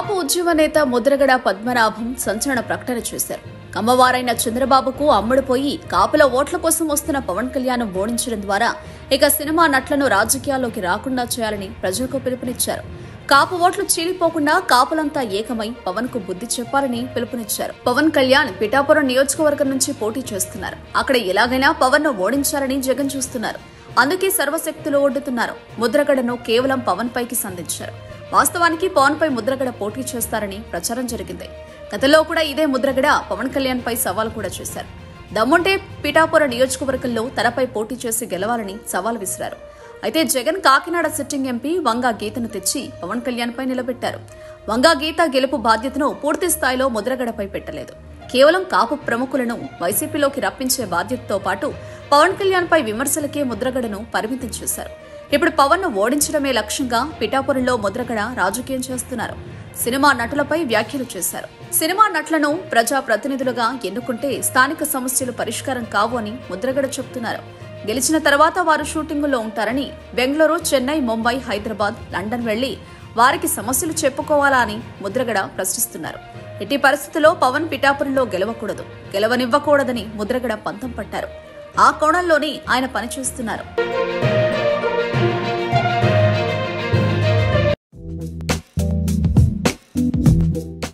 కాపు ఉద్యమ నేత ముద్రగడ పద్మనాభం సంచలన ప్రకటన చేశారు. అమ్మవారైన చంద్రబాబుకు అమ్ముడుపోయి కాపుల ఓట్ల కోసం వస్తున్న పవన్ కళ్యాణ్ ఓడించడం ద్వారా ఇక సినిమా నటులను రాజకీయాల్లోకి రాకుండా చేయాలని ప్రజలకు పిలుపునిచ్చారు. కాపు ఓట్లు చీలిపోకుండా కాపులంతా ఏకమై పవన్ కు బుద్ధి చెప్పాలని పిలుపునిచ్చారు. పవన్ కళ్యాణ్ పిఠాపురం నియోజకవర్గం నుంచి పోటీ చేస్తున్నారు. అక్కడ ఎలాగైనా పవన్ ను ఓడించాలని జగన్ చూస్తున్నారు. అందుకే సర్వశక్తులు ఒడ్డుతున్నారు. ముద్రగడను కేవలం పవన్ పైకి సంధించారు. వాస్తవానికి పవన్ పై ముద్రగడ పోటీ చేస్తారని ప్రచారం జరిగింది. గతంలో కూడా ఇదే ముద్రగడ పవన్ కళ్యాణ్ పై సవాల్ కూడా చేశారు. దమ్ముంటే పిఠాపురం నియోజకవర్గంలో తనపై పోటీ చేసి గెలవాలని సవాల్ విసిరారు. అయితే జగన్ కాకినాడ సిట్టింగ్ ఎంపీ వంగా గీతను తెచ్చి పవన్ కళ్యాణ్ పై నిలబెట్టారు. వంగా గీత గెలుపు బాధ్యతను పూర్తి స్థాయిలో ముద్రగడపై పెట్టలేదు. కేవలం కాపు ప్రముఖులను వైసీపీలోకి రప్పించే బాధ్యతతో పాటు పవన్ కళ్యాణ్ పై విమర్శలకే ముద్రగడను పరిమితం చేశారు. ఇప్పుడు పవన్ ను ఓడించడమే లక్ష్యంగా పిఠాపురంలో ముద్రగడ రాజకీయం చేస్తున్నారు. సినిమా నటులపై వ్యాఖ్యలు చేశారు. సినిమా నటులను ప్రజా ప్రతినిధులుగా ఎన్నుకుంటే స్థానిక సమస్యలు పరిష్కారం కావు అని ముద్రగడ చెబుతున్నారు. గెలిచిన తర్వాత వారు షూటింగుల్లో ఉంటారని, బెంగళూరు, చెన్నై, ముంబై, హైదరాబాద్, లండన్ వెళ్లి వారికి సమస్యలు చెప్పుకోవాలా అని ముద్రగడ ప్రశ్నిస్తున్నారు. ఎట్టి పరిస్థితుల్లో పవన్ పిఠాపురంలో గెలవనివ్వకూడదని ముద్రగడ పంతం పట్టారు. ఆ కోణంలోనే ఆయన పనిచేస్తున్నారు.